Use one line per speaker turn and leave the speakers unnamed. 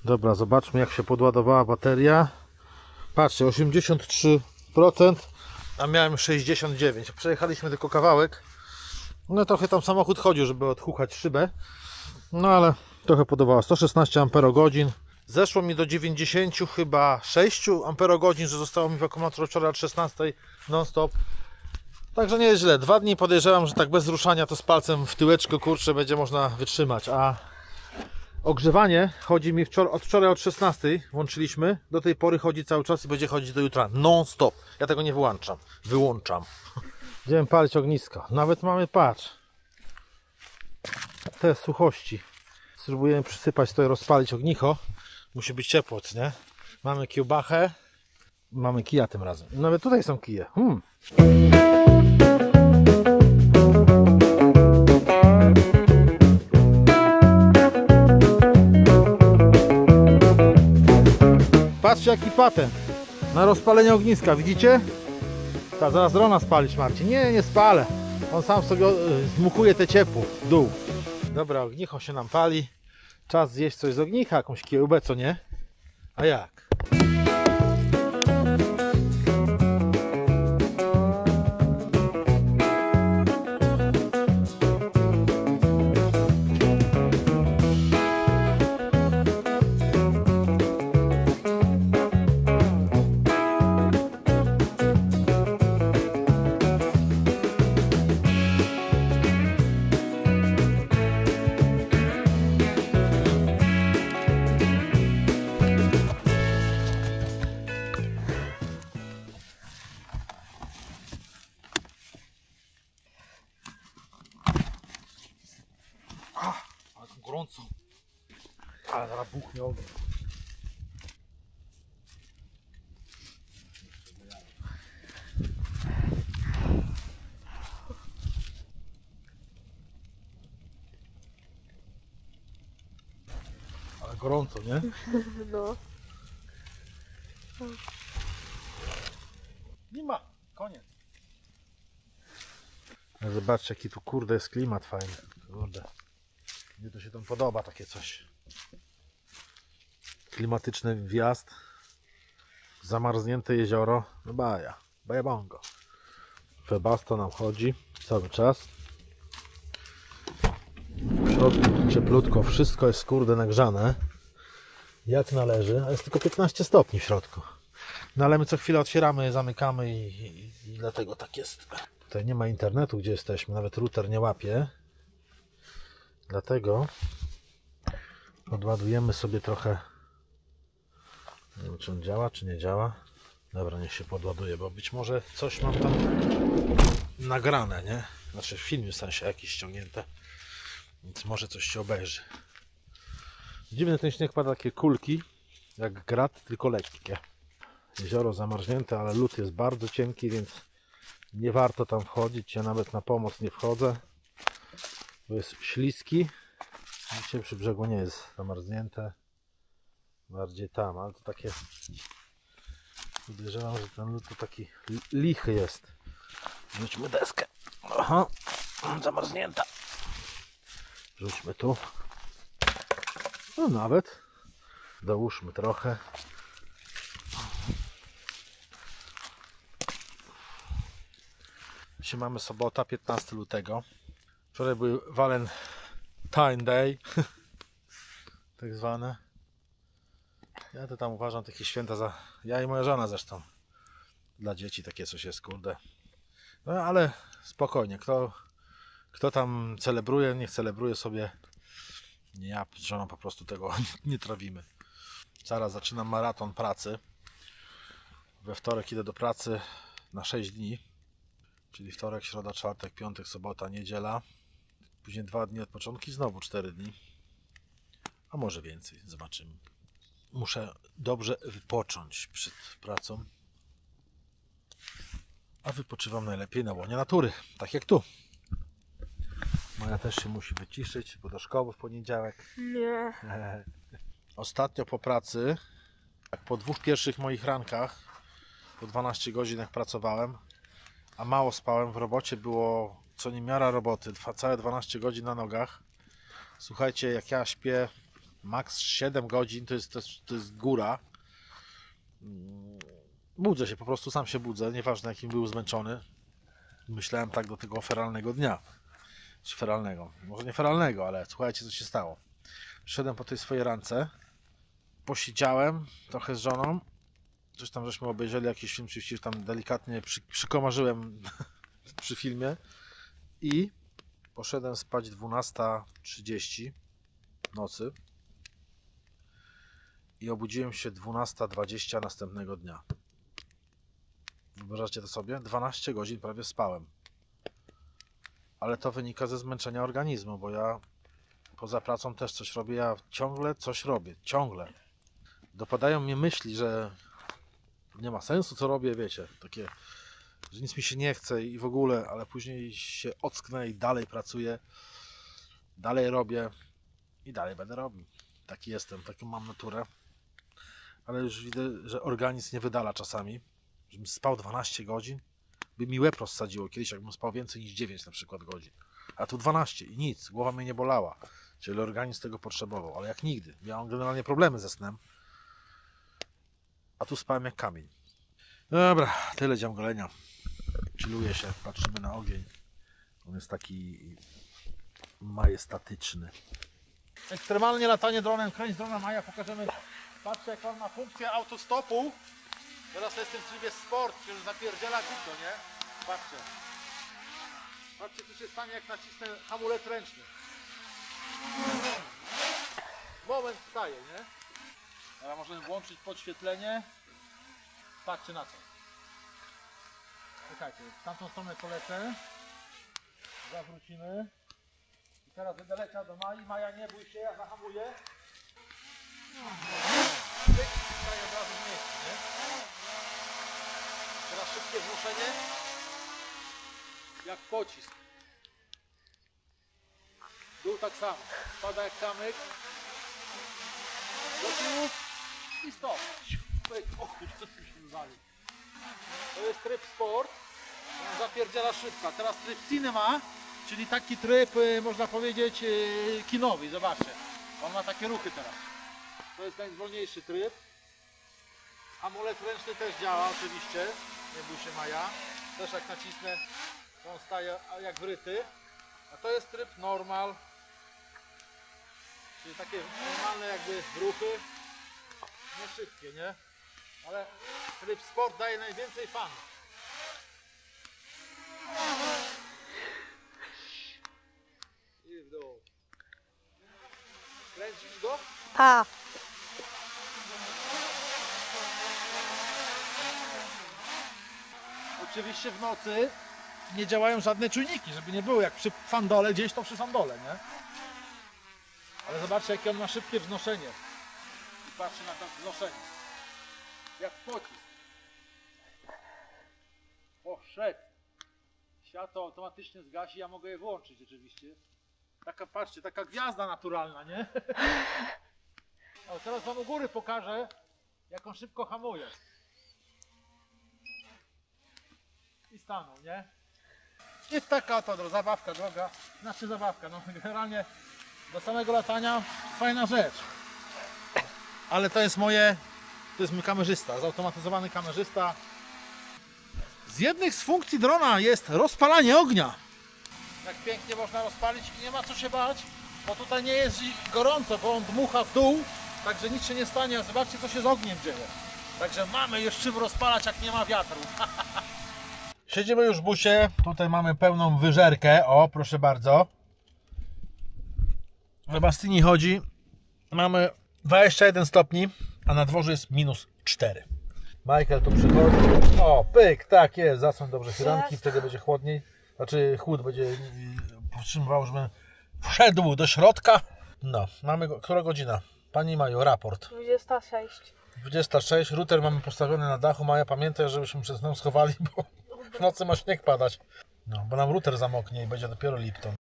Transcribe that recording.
Dobra, zobaczmy jak się podładowała bateria. Patrzcie, 83%, a miałem 69%. Przejechaliśmy tylko kawałek. No trochę tam samochód chodził, żeby odhukać szybę. No ale trochę podobało. 116 Ah. Zeszło mi do 90 chyba 6 Ah, że zostało mi w akumulatorze wczoraj od 16 non stop. Także nie jest źle. 2 dni podejrzewam, że tak bez ruszania to z palcem w tyłeczku, kurczę, będzie można wytrzymać. A ogrzewanie chodzi mi od wczoraj od 16 włączyliśmy. Do tej pory chodzi cały czas i będzie chodzić do jutra non stop. Ja tego nie wyłączam. Będziemy palić ognisko. Nawet mamy, patrz, te suchości. Spróbujemy przysypać to i rozpalić ognicho. Musi być ciepło, nie? Mamy kiełbachę. Mamy kija tym razem. Nawet tutaj są kije. Patrzcie jaki patent na rozpalenie ogniska, widzicie? Ta, zaraz drona spalić, Marcin. Nie spalę. On sam sobie zmuchuje te ciepło w dół. Dobra, ognicho się nam pali. Czas zjeść coś z ognicha, jakąś kiełbę, co nie? A jak? Gorąco. Ale zaraz buchnie ogień. Ale gorąco, nie?
No.
Nie ma. Koniec. Zobaczcie jaki tu kurde jest klimat fajny. Kurde. Mnie to się tam podoba takie coś. Klimatyczny wjazd. Zamarznięte jezioro. No baja bongo. Webasto nam chodzi cały czas. W środku cieplutko. Wszystko jest kurde nagrzane. Jak należy. A jest tylko 15 stopni w środku. No ale my co chwilę otwieramy, zamykamy i dlatego tak jest. Tutaj nie ma internetu gdzie jesteśmy. Nawet router nie łapie. Dlatego odładujemy sobie trochę. Nie wiem czy on działa czy nie działa. Dobra, niech się podładuje, bo być może coś mam tam nagrane, nie? Znaczy film w sensie jakiś ściągnięte. Więc może coś się obejrzy. Dziwny ten śnieg pada takie kulki jak grat, tylko lekkie. Jezioro zamarznięte, ale lód jest bardzo cienki, więc nie warto tam wchodzić. Ja nawet na pomoc nie wchodzę. Bo jest śliski. Dzisiaj przy brzegu nie jest zamarznięte. Bardziej tam, ale to takie... Podejrzewam, że ten lód to taki lichy jest. Rzućmy deskę. Aha, zamarznięta. Rzućmy tu. No nawet. Dołóżmy trochę. Dzisiaj mamy sobota, 15 lutego. Wczoraj był Valentine Day. Tak zwane. Ja to tam uważam takie święta za... Ja i moja żona zresztą. Dla dzieci takie coś jest, kurde. No ale spokojnie. Kto tam celebruje, niech celebruje sobie. Nie, ja z żoną po prostu tego nie trawimy. Zaraz zaczynam maraton pracy. We wtorek idę do pracy na 6 dni. Czyli wtorek, środa, czwartek, piątek, sobota, niedziela. Później 2 dni odpoczynku i znowu 4 dni. A może więcej, zobaczymy. Muszę dobrze wypocząć przed pracą. A wypoczywam najlepiej na łonie natury, tak jak tu. Maja też się musi wyciszyć, bo do szkoły w poniedziałek.
Nie.
Ostatnio po pracy, jak po 2 pierwszych moich rankach, po 12 godzin jak pracowałem, a mało spałem, w robocie było co niemiara roboty, całe 12 godzin na nogach. Słuchajcie, jak ja śpię Max 7 godzin to jest góra. Budzę się, po prostu sam się budzę, nieważne jakim był zmęczony. Myślałem tak do tego feralnego dnia. Czy feralnego, może nie feralnego, ale słuchajcie, co się stało. Przyszedłem po tej swojej rance, posiedziałem trochę z żoną, coś tam żeśmy obejrzeli, jakiś film, oczywiście tam delikatnie przykomarzyłem przy filmie i poszedłem spać 12:30 nocy i obudziłem się 12:20 następnego dnia. Wyobraźcie to sobie? 12 godzin prawie spałem. Ale to wynika ze zmęczenia organizmu, bo ja poza pracą też coś robię, ja ciągle coś robię, ciągle. Dopadają mnie myśli, że nie ma sensu co robię, wiecie, takie, że nic mi się nie chce i w ogóle, ale później się ocknę i dalej pracuję, dalej robię i dalej będę robił. Taki jestem, taką mam naturę, ale już widzę, że organizm nie wydala czasami, żebym spał 12 godzin, by mi łeb rozsadziło kiedyś, jakbym spał więcej niż 9 na przykład godzin, a tu 12 i nic, głowa mnie nie bolała, czyli organizm tego potrzebował, ale jak nigdy, miałem generalnie problemy ze snem, a tu spałem jak kamień. Dobra, tyle dziamgolenia. Chilluję się, patrzymy na ogień. On jest taki majestatyczny. Ekstremalnie latanie dronem, kręć drona Maja, pokażemy. Patrzcie, jak on ma funkcję autostopu. Teraz jest w tym trybie sport, czyli zapierdziela gówno, nie? Patrzcie. Patrzcie, co się stanie, jak nacisnę hamulec ręczny. Moment wstaje, nie? Teraz możemy włączyć podświetlenie. Patrzcie na to. Czekajcie, w tamtą stronę polecę. Zawrócimy. I teraz będę leciał do Mai. Maja, nie bój się, ja zahamuję. Staję od razu w miejscu, nie? Teraz szybkie zmuszenie. Jak pocisk. Dół tak samo. Spada jak kamyk. Do tyłu. I stop. O kurczę, co tu się wywalił. To jest tryb sport. On zapierdziela szybko. Teraz tryb cinema, czyli taki tryb, można powiedzieć, kinowy. Zobaczcie. On ma takie ruchy teraz. To jest najwolniejszy tryb. Hamulec ręczny też działa oczywiście. Nie bój się Maja. Też jak nacisnę, to on staje jak wryty. A to jest tryb normal. Czyli takie normalne jakby ruchy. Nie szybkie, nie? Ale tryb sport daje najwięcej fanu. I w dół. Kręcisz go?
Tak.
Oczywiście w nocy nie działają żadne czujniki, żeby nie było jak przy fandole, gdzieś to przy fandole, nie? Ale zobaczcie, jakie on ma szybkie wznoszenie. I patrzcie na to wznoszenie. Jak pocisk. O, szef. Światło automatycznie zgasi, ja mogę je włączyć oczywiście. Taka, patrzcie, taka gwiazda naturalna, nie? O, teraz wam u góry pokażę, jak on szybko hamuje. I stanął, nie? I taka to zabawka droga, znaczy zabawka, no generalnie do samego latania fajna rzecz. Ale to jest mój kamerzysta, zautomatyzowany kamerzysta. Z jednych z funkcji drona jest rozpalanie ognia. Jak pięknie można rozpalić i nie ma co się bać, bo tutaj nie jest gorąco, bo on dmucha w dół, także nic się nie stanie. Zobaczcie, co się z ogniem dzieje. Także mamy już czym rozpalać, jak nie ma wiatru. Siedzimy już w busie, tutaj mamy pełną wyżerkę, o proszę bardzo. W Bastyni chodzi, mamy 21 stopni, a na dworze jest -4. Michael tu przychodzi, o pyk, tak jest, zasłoń dobrze firanki, wtedy będzie chłodniej, znaczy chłód będzie powstrzymywał, żeby wszedł do środka. No, mamy, która godzina? Pani Maju, raport.
26.
26, router mamy postawiony na dachu, Maja pamiętaj, żebyśmy przez nią schowali, bo w nocy ma śnieg padać. No, bo nam router zamoknie i będzie dopiero Lipton.